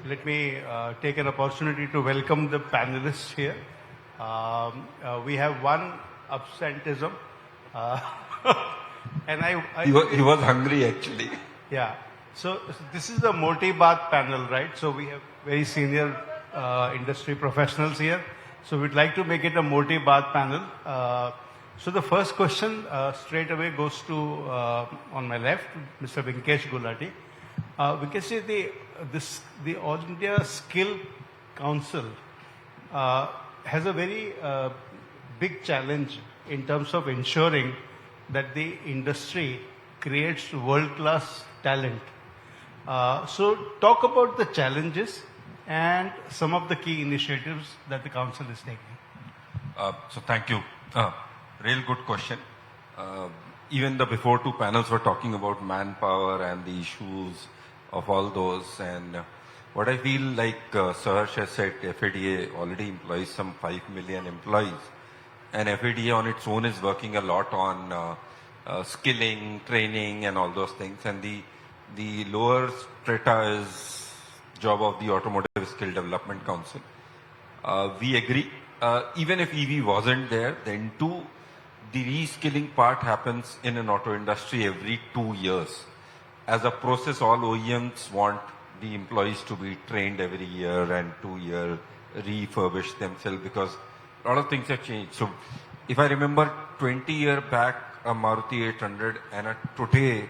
let me take an opportunity to welcome the panelists here. We have one absenteeism. Uh, and he was hungry actually. Yeah. So this is the Moti Baat panel, right? So we have very senior industry professionals here. So we'd like to make it a Moti Baat panel. So the first question straight away goes to, on my left, Mr. Vinkesh Gulati. Vinkesh, the All India Skill Council has a very big challenge in terms of ensuring that the industry creates world-class talent. So talk about the challenges and some of the key initiatives that the council is taking. So thank you. Real good question. Even the before two panels were talking about manpower and the issues of all those. And what I feel like Saharsh has said, FADA already employs some 5 million employees. And FADA on its own is working a lot on skilling, training and all those things. And the lower strata is job of the Automotive Skill Development Council. We agree. Even if EV wasn't there, then too, the reskilling part happens in an auto industry every 2 years. As a process, all OEMs want the employees to be trained every year and 2 year refurbish themselves because a lot of things have changed. So if I remember 20 years back, a Maruti 800 and today,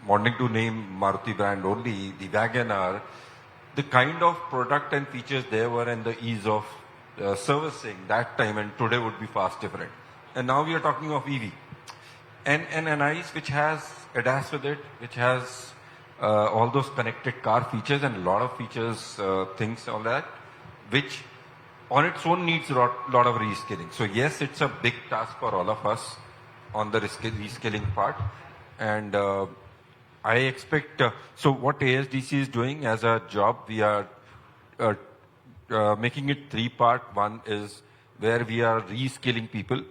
wanting to name Maruti brand only, the WagonR, the kind of product and features there were and the ease of servicing that time and today would be fast different. And now we are talking of EV. And an ICE which has ADAS with it, which has all those connected car features and a lot of features, things, all that, which on its own needs a lot of reskilling. So yes, it's a big task for all of us on the reskilling part. And I expect, so what ASDC is doing as a job, we are making it 3-part. One is where we are reskilling people.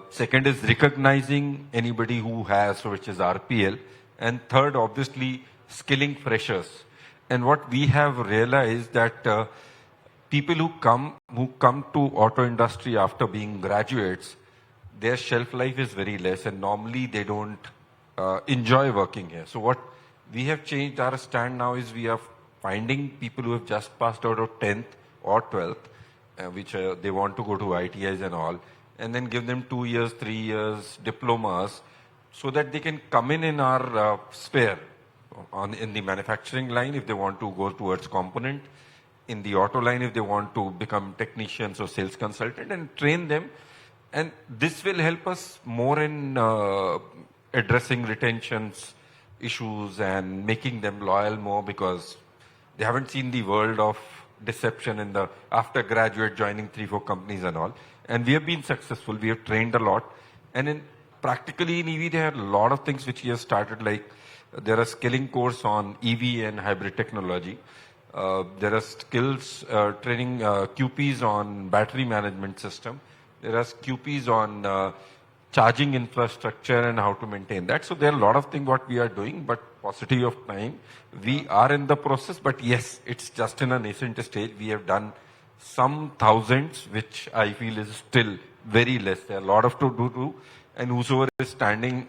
Second is recognizing anybody who has, which is RPL. And third, obviously, skilling freshers. And what we have realized that people who come to auto industry after being graduates, their shelf life is very less and normally they don't enjoy working here. So what we have changed our stand now is we are finding people who have just passed out of 10th or 12th, which they want to go to ITIs and all, and then give them 2 years, 3 years diplomas so that they can come in our sphere in the manufacturing line if they want to go towards component, in the auto line if they want to become technicians or sales consultant and train them. And this will help us more in addressing retentions issues and making them loyal more because they haven't seen the world of deception in the after graduate joining 3-4 companies and all. And we have been successful. We have trained a lot. And practically in EV, there are a lot of things which we have started, like there are skilling course on EV and hybrid technology. There are skills training QPs on battery management system. There are QPs on charging infrastructure and how to maintain that. So there are a lot of things what we are doing, but paucity of time. We are in the process, but yes, it's just in a nascent stage. We have done some thousands, which I feel is still very less. There are a lot of to do. And whosoever is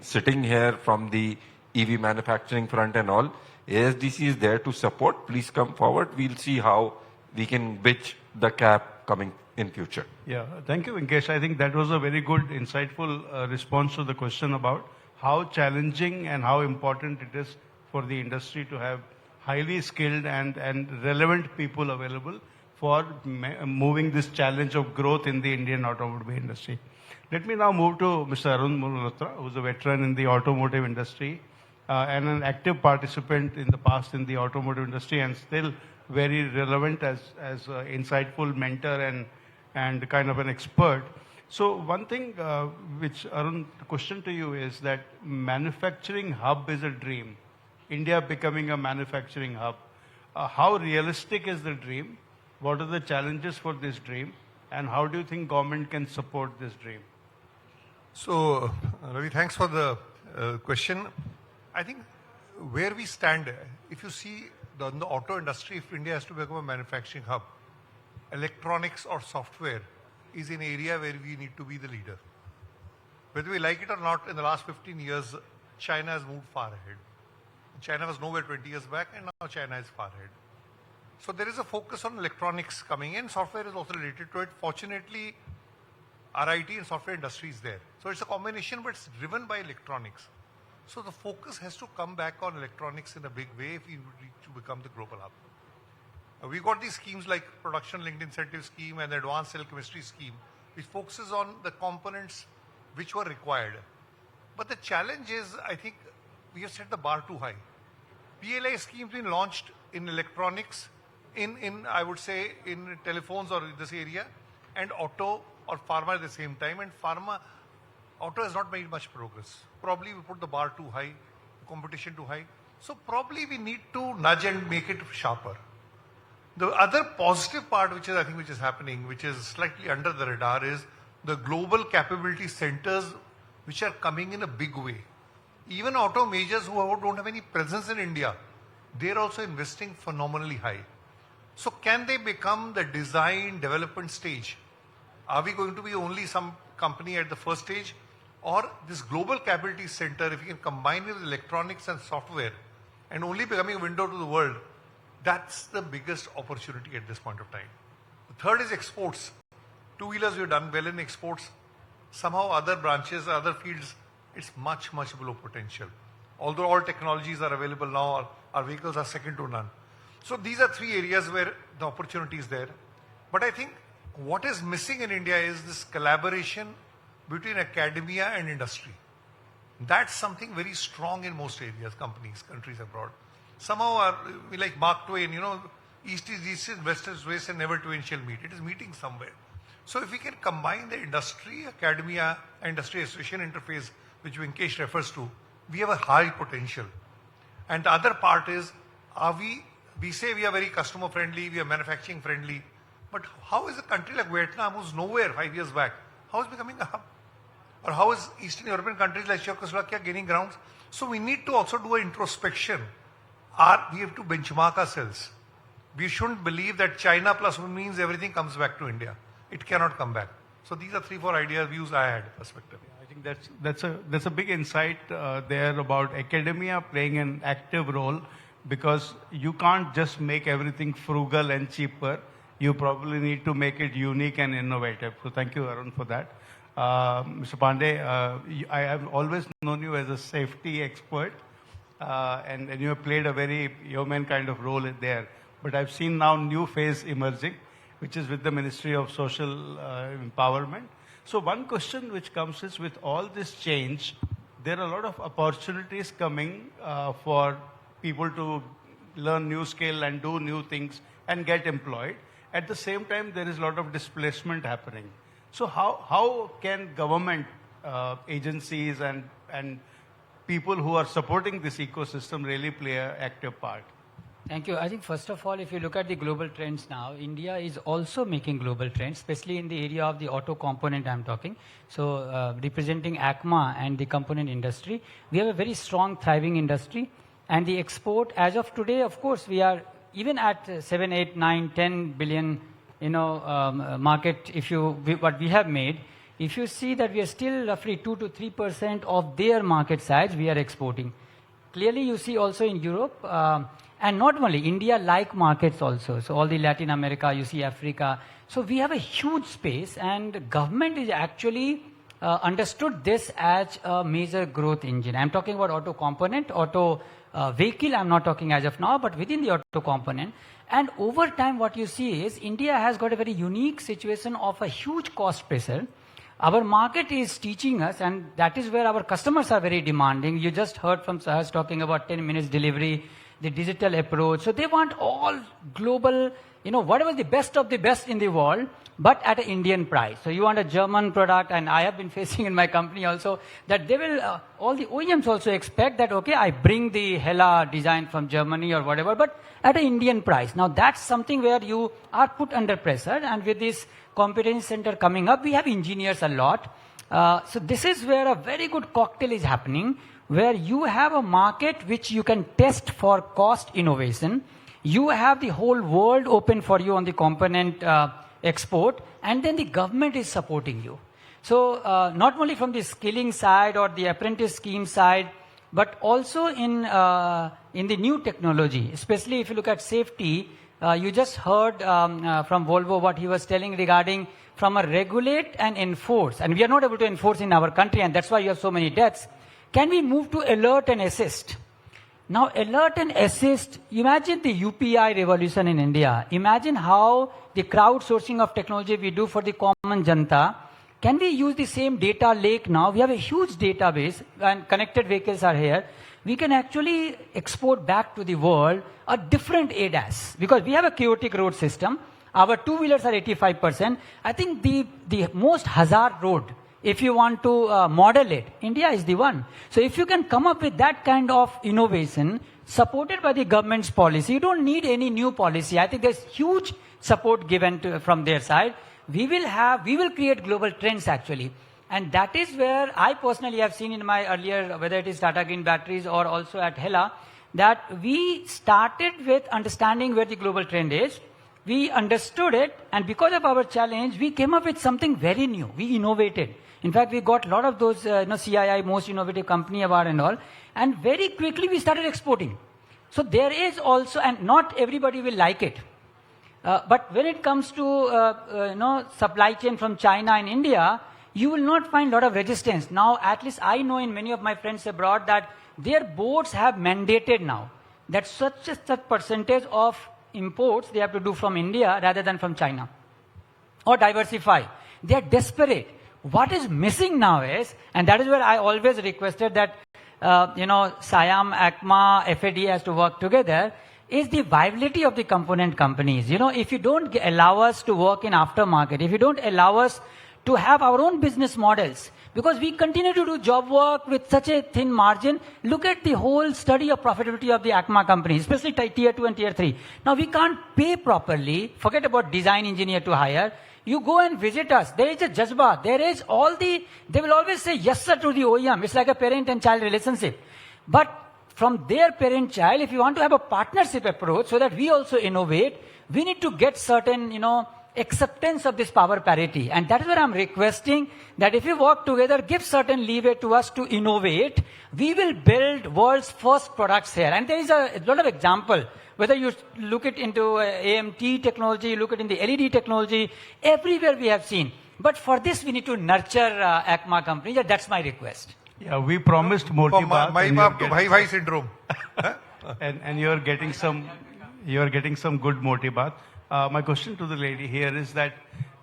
sitting here from the EV manufacturing front and all, ASDC is there to support. Please come forward. We'll see how we can bridge the gap coming in future. Yeah, thank you, Vinkesh. I think that was a very good, insightful response to the question about how challenging and how important it is for the industry to have highly skilled and relevant people available for moving this challenge of growth in the Indian automobile industry. Let me now move to Mr. Arun Malhotra, who's a veteran in the automotive industry and an active participant in the past in the automotive industry and still very relevant as insightful mentor and kind of an expert. So one thing which, Arun, the question to you is that manufacturing hub is a dream. India becoming a manufacturing hub. How realistic is the dream? What are the challenges for this dream? And how do you think government can support this dream? So, Ravi, thanks for the question. I think where we stand, if you see in the auto industry, if India has to become a manufacturing hub, electronics or software is an area where we need to be the leader. Whether we like it or not, in the last 15 years, China has moved far ahead. China was nowhere 20 years back, and now China is far ahead. So there is a focus on electronics coming in. Software is also related to it. Fortunately, our IT and software industry is there. So it's a combination, but it's driven by electronics. So the focus has to come back on electronics in a big way if we need to become the global hub. We've got these schemes like Production Linked Incentive Scheme and the Advanced Cell Chemistry Scheme, which focuses on the components which were required. But the challenge is, I think, we have set the bar too high. PLI schemes been launched in electronics, I would say, in telephones or this area, and auto or pharma at the same time. And auto has not made much progress. Probably we put the bar too high, competition too high. So probably we need to nudge and make it sharper. The other positive part, which is happening, which is slightly under the radar, is the global capability centers, which are coming in a big way. Even auto majors who don't have any presence in India, they're also investing phenomenally high. So can they become the design development stage? Are we going to be only some company at the first stage? Or this global capability center, if you can combine it with electronics and software and only becoming a window to the world, that's the biggest opportunity at this point of time. The third is exports. Two-wheelers, we've done well in exports. Somehow other branches, other fields, it's much, much below potential. Although all technologies are available now, our vehicles are second to none. So these are three areas where the opportunity is there. But I think what is missing in India is this collaboration between academia and industry. That's something very strong in most areas, countries abroad. Somehow, we like Mark Twain, East is east and West is west and never twain shall meet. It is meeting somewhere. So if we can combine the industry, academia, industry association interface, which Vinkesh refers to, we have a high potential. And the other part is, we say we are very customer friendly, we are manufacturing friendly, but how is a country like Vietnam, who's nowhere 5 years back, how is becoming a hub? Or how is Eastern European countries like Czechoslovakia gaining grounds? So we need to also do an introspection. We have to benchmark ourselves. We shouldn't believe that China plus one means everything comes back to India. It cannot come back. So these are 3-4 ideas, views I had, perspective. I think that's a big insight there about academia playing an active role, because you can't just make everything frugal and cheaper. You probably need to make it unique and innovative. So thank you, Arun, for that. Mr. Pandey, I have always known you as a safety expert, and you have played a very yeoman kind of role there. But I've seen now new phase emerging, which is with the Ministry of Social Empowerment. So one question which comes is, with all this change, there are a lot of opportunities coming for people to learn new skill and do new things and get employed. At the same time, there is a lot of displacement happening. So how can government agencies and people who are supporting this ecosystem really play an active part? Thank you. I think first of all, if you look at the global trends now, India is also making global trends, especially in the area of the auto component I'm talking. So representing ACMA and the component industry, we have a very strong, thriving industry. And the export, as of today, of course, we are even at 7, 8, 9, 10 billion, market, what we have made. If you see that we are still roughly 2 to 3% of their market size, we are exporting. Clearly, you see also in Europe, and not only India-like markets also. So all the Latin America, you see Africa. So we have a huge space, and government is actually understood this as a major growth engine. I'm talking about auto component, auto vehicle, I'm not talking as of now, but within the auto component. And over time, what you see is India has got a very unique situation of a huge cost pressure. Our market is teaching us, and that is where our customers are very demanding. You just heard from Sahas talking about 10 minutes delivery, the digital approach. So they want all global, whatever the best of the best in the world, but at an Indian price. So you want a German product, and I have been facing in my company also that they will, all the OEMs also expect that, okay, I bring the Hella design from Germany or whatever, but at an Indian price. Now that's something where you are put under pressure, and with this competence center coming up, we have engineers a lot. So this is where a very good cocktail is happening, where you have a market which you can test for cost innovation. You have the whole world open for you on the component export, and then the government is supporting you. So not only from the skilling side or the apprentice scheme side, but also in the new technology, especially if you look at safety. You just heard from Volvo what he was telling regarding from a regulate and enforce, and we are not able to enforce in our country, and that's why you have so many deaths. Can we move to alert and assist? Now, alert and assist, imagine the UPI revolution in India. Imagine how the crowdsourcing of technology we do for the common janta. Can we use the same data lake now? We have a huge database, and connected vehicles are here. We can actually export back to the world a different ADAS, because we have a chaotic road system. Our two-wheelers are 85%. I think the most hazard road, if you want to model it, India is the one. So if you can come up with that kind of innovation, supported by the government's policy, you don't need any new policy. I think there's huge support given from their side. We will create global trends actually. And that is where I personally have seen in my earlier, whether it is Tata Green Batteries or also at Hella, that we started with understanding where the global trend is. We understood it, and because of our challenge, we came up with something very new. We innovated. In fact, we got a lot of those CII, Most Innovative Company Award and all, and very quickly we started exporting. So there is also, and not everybody will like it. But when it comes to supply chain from China and India, you will not find a lot of resistance. Now, at least I know in many of my friends abroad that their boards have mandated now that such percentage of imports they have to do from India rather than from China, or diversify. They are desperate. What is missing now is, and that is where I always requested that SIAM, ACMA, FAD has to work together, is the viability of the component companies. If you don't allow us to work in aftermarket, if you don't allow us to have our own business models, because we continue to do job work with such a thin margin. Look at the whole study of profitability of the ACMA companies, especially tier 2 and tier 3. Now we can't pay properly. Forget about design engineer to hire. You go and visit us. There is a jazba. They will always say yes sir to the OEM. It's like a parent and child relationship. But from their parent child, if you want to have a partnership approach so that we also innovate, we need to get certain, acceptance of this power parity. And that is where I'm requesting that if we work together, give certain leeway to us to innovate, we will build world's first products here. And there is a lot of example. Whether you look it into AMT technology, look it in the LED technology, everywhere we have seen. But for this, we need to nurture ACMA companies. That's my request. Yeah, we promised more. My baap to bhai syndrome. and you're getting some good motivat. My question to the lady here is that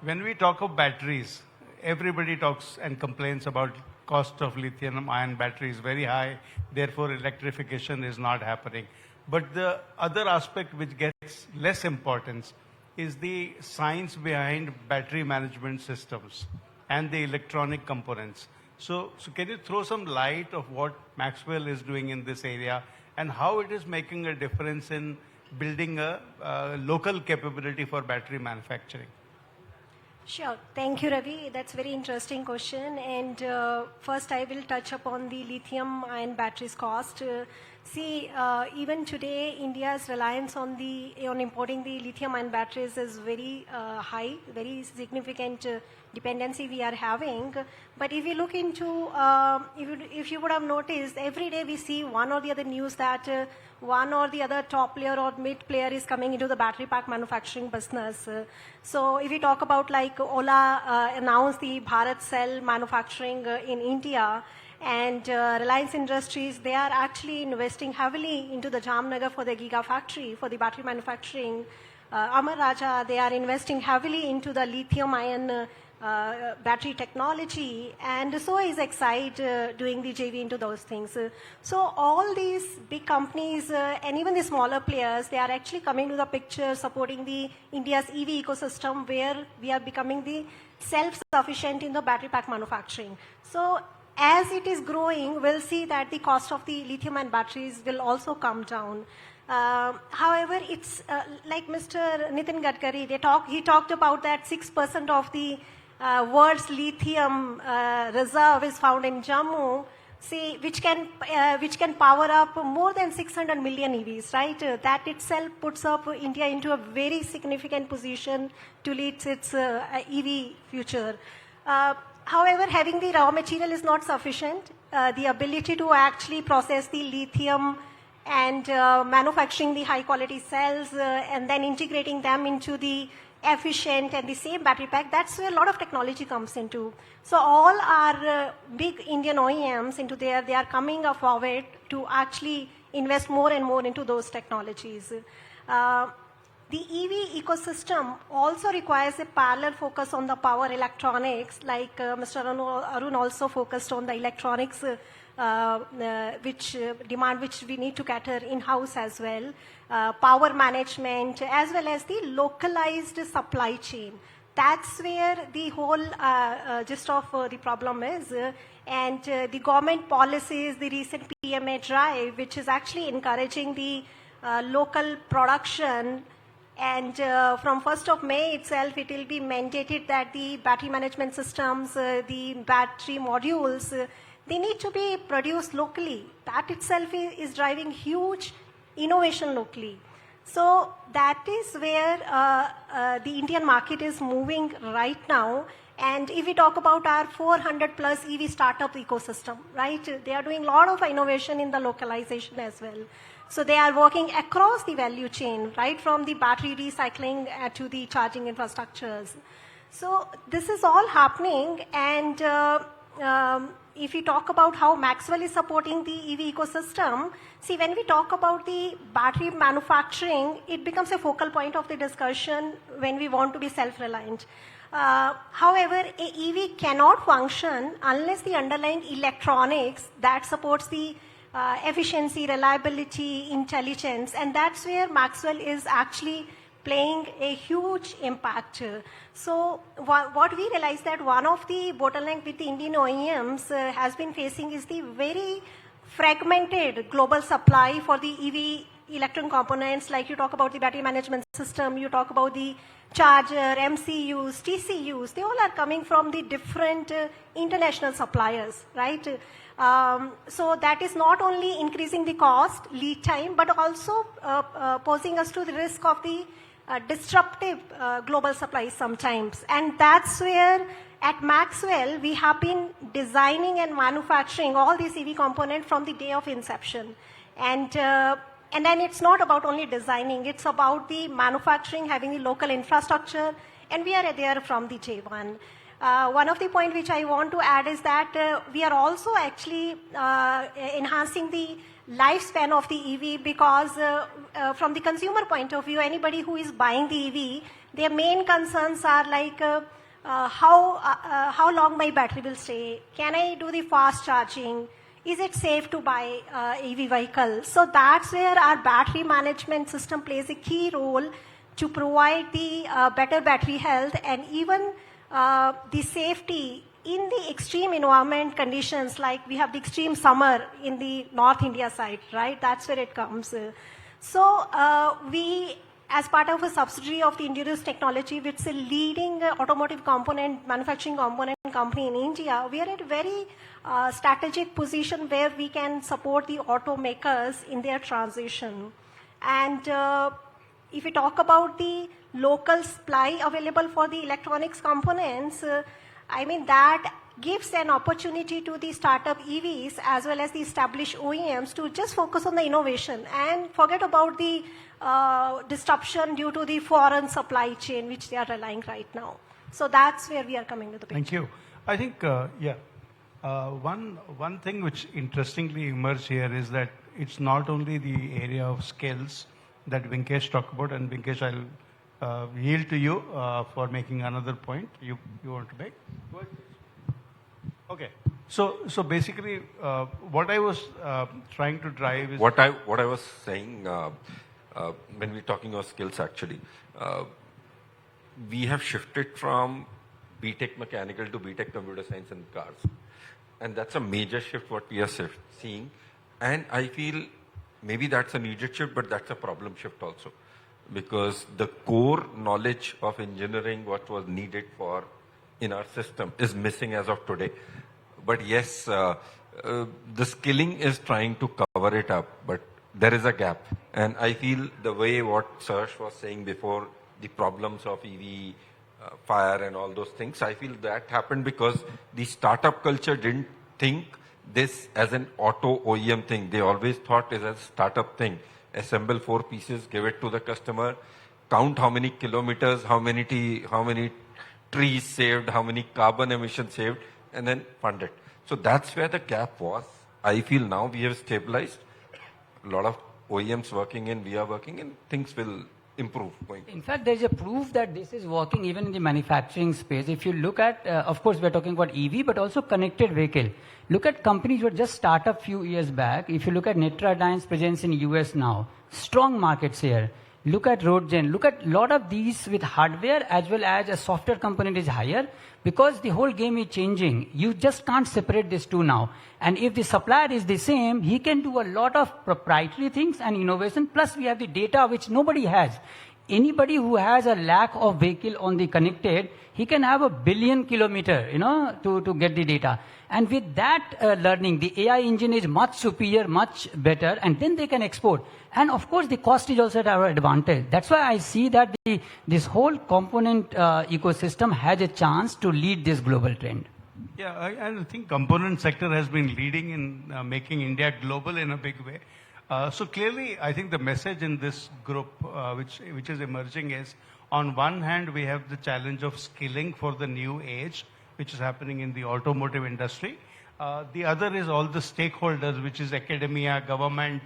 when we talk of batteries, everybody talks and complains about cost of lithium-ion batteries very high, therefore electrification is not happening. But the other aspect which gets less importance is the science behind battery management systems and the electronic components. So can you throw some light of what Maxwell is doing in this area and how it is making a difference in building a local capability for battery manufacturing? Sure. Thank you, Ravi. That's a very interesting question. And first, I will touch upon the lithium-ion batteries cost. Even today, India's reliance on importing the lithium-ion batteries is very high, very significant dependency we are having. But if you look into, if you would have noticed, every day we see one or the other news that one or the other top player or mid player is coming into the battery pack manufacturing business. So if we talk about like Ola announced the Bharat Cell manufacturing in India, and Reliance Industries, they are actually investing heavily into the Jamnagar for the gigafactory for the battery manufacturing. Amar Raja, they are investing heavily into the lithium-ion battery technology, and so is Exide doing the JV into those things. So all these big companies and even the smaller players, they are actually coming to the picture, supporting the India's EV ecosystem, where we are becoming the self-sufficient in the battery pack manufacturing. So as it is growing, we'll see that the cost of the lithium-ion batteries will also come down. However, it's like Mr. Nitin Gadkari, he talked about that 6% of the world's lithium reserve is found in Jammu. see, which can power up more than 600 million EVs, right? That itself puts up India into a very significant position to lead its EV future. However, having the raw material is not sufficient. The ability to actually process the lithium and manufacturing the high quality cells and then integrating them into the efficient and the same battery pack, that's where a lot of technology comes into. So all our big Indian OEMs they are coming forward to actually invest more and more into those technologies. The EV ecosystem also requires a parallel focus on the power electronics, like Mr. Arun also focused on the electronics which we need to cater in-house as well, power management, as well as the localized supply chain. That's where the whole gist of the problem is. And the government policies, the recent PMA drive, which is actually encouraging the local production. And from 1st of May itself, it will be mandated that the battery management systems, the battery modules, they need to be produced locally. That itself is driving huge innovation locally. So that is where the Indian market is moving right now. And if we talk about our 400 plus EV startup ecosystem, right, they are doing a lot of innovation in the localization as well. So they are working across the value chain, right, from the battery recycling to the charging infrastructures. So this is all happening, and if we talk about how Maxwell is supporting the EV ecosystem, see, when we talk about the battery manufacturing, it becomes a focal point of the discussion when we want to be self-reliant. However, a EV cannot function unless the underlying electronics that supports the efficiency, reliability, intelligence, and that's where Maxwell is actually playing a huge impact. So what we realized that one of the bottleneck with the Indian OEMs has been facing is the very fragmented global supply for the EV electronic components. Like you talk about the battery management system, you talk about the charger, MCUs, TCUs, they all are coming from the different international suppliers, right? So that is not only increasing the cost, lead time, but also posing us to the risk of the disruptive global supplies sometimes. And that's where at Maxwell, we have been designing and manufacturing all these EV components from the day of inception. And then it's not about only designing, it's about the manufacturing, having the local infrastructure, and we are there from the day one. One of the points which I want to add is that we are also actually enhancing the lifespan of the EV, because from the consumer point of view, anybody who is buying the EV, their main concerns are like how long my battery will stay, can I do the fast charging, is it safe to buy EV vehicle? So that's where our battery management system plays a key role to provide the better battery health and even the safety in the extreme environment conditions, like we have the extreme summer in the North India side, right? That's where it comes. So we, as part of a subsidiary of the Endurance Technology, which is a leading automotive component manufacturing component company in India, we are at a very strategic position where we can support the automakers in their transition. And if we talk about the local supply available for the electronics components, I mean, that gives an opportunity to the startup EVs as well as the established OEMs to just focus on the innovation and forget about the disruption due to the foreign supply chain which they are relying right now. So that's where we are coming to the picture. Thank you. I think, one thing which interestingly emerged here is that it's not only the area of skills that Vinkesh talked about, and Vinkesh, I'll yield to you for making another point. You want to make? Go ahead. Okay. So basically, what I was trying to drive is what I was saying when we're talking about skills. Actually, we have shifted from BTech mechanical to BTech computer science in cars, and that's a major shift what we are seeing. And I feel maybe that's a needed shift, but that's a problem shift also, because the core knowledge of engineering, what was needed for in our system, is missing as of today. But yes, the skilling is trying to cover it up, but there is a gap. And I feel the way what Sarsh was saying before, the problems of EV, fire and all those things, I feel that happened because the startup culture didn't think this as an auto OEM thing. They always thought it as a startup thing. Assemble 4 pieces, give it to the customer, count how many kilometers, how many trees saved, how many carbon emissions saved, and then fund it. So that's where the gap was. I feel now we have stabilized. A lot of OEMs working in, we are working in, things will improve going. In fact, there's a proof that this is working even in the manufacturing space. If you look at, of course, we're talking about EV, but also connected vehicle. Look at companies who just start up few years back. If you look at Netradyne's presence in US now, strong markets here. Look at RoadGen. Look at a lot of these with hardware as well as a software component is higher because the whole game is changing. You just can't separate these two now. And if the supplier is the same, he can do a lot of proprietary things and innovation. Plus, we have the data which nobody has. Anybody who has a lack of vehicle on the connected, he can have 1 billion kilometer, to get the data. And with that learning, the AI engine is much superior, much better, and then they can export. And of course, the cost is also at our advantage. That's why I see that this whole component ecosystem has a chance to lead this global trend. Yeah, I think component sector has been leading in making India global in a big way. So clearly, I think the message in this group, which is emerging, is on one hand we have the challenge of skilling for the new age, which is happening in the automotive industry. The other is all the stakeholders, which is academia, government,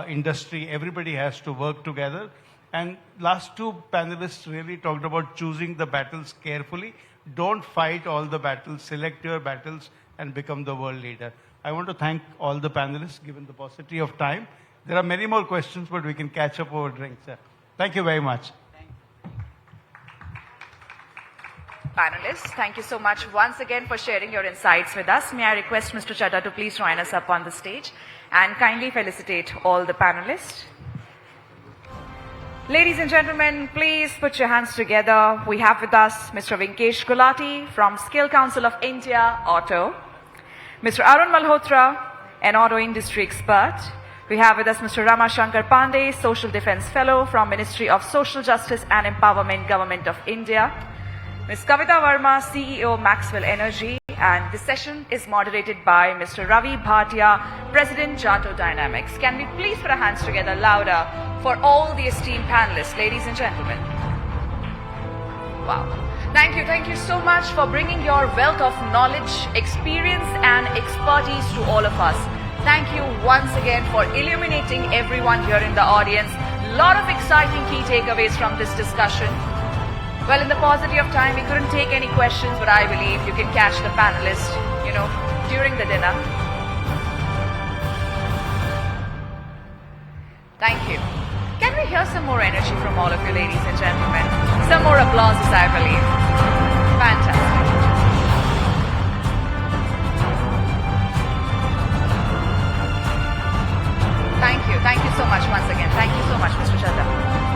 industry. Everybody has to work together. And last 2 panelists really talked about choosing the battles carefully. Don't fight all the battles. Select your battles and become the world leader. I want to thank all the panelists, given the paucity of time. There are many more questions, but we can catch up over drinks. Thank you very much. Panelists, thank you so much once again for sharing your insights with us. May I request Mr. Chadha to please join us up on the stage and kindly felicitate all the panelists. Ladies and gentlemen, please put your hands together. We have with us Mr. Vinkesh Gulati from Skill Council of India, Auto. Mr. Arun Malhotra, an auto industry expert. We have with us Mr. Rama Shankar Pandey, Social Defense Fellow from Ministry of Social Justice and Empowerment, Government of India. Ms. Kavita Verma, CEO, Maxwell Energy. And this session is moderated by Mr. Ravi Bhatia, President, Jato Dynamics. Can we please put our hands together louder for all the esteemed panelists, ladies and gentlemen. Wow. Thank you so much for bringing your wealth of knowledge, experience and expertise to all of us. Thank you once again for illuminating everyone here in the audience. Lot of exciting key takeaways from this discussion. Well, in the paucity of time, we couldn't take any questions, but I believe you can catch the panelists, during the dinner. Thank you. Can we hear some more energy from all of you, ladies and gentlemen? Some more applauses, I believe. Fantastic. Thank you so much once again. Thank you so much, Mr. Chadha.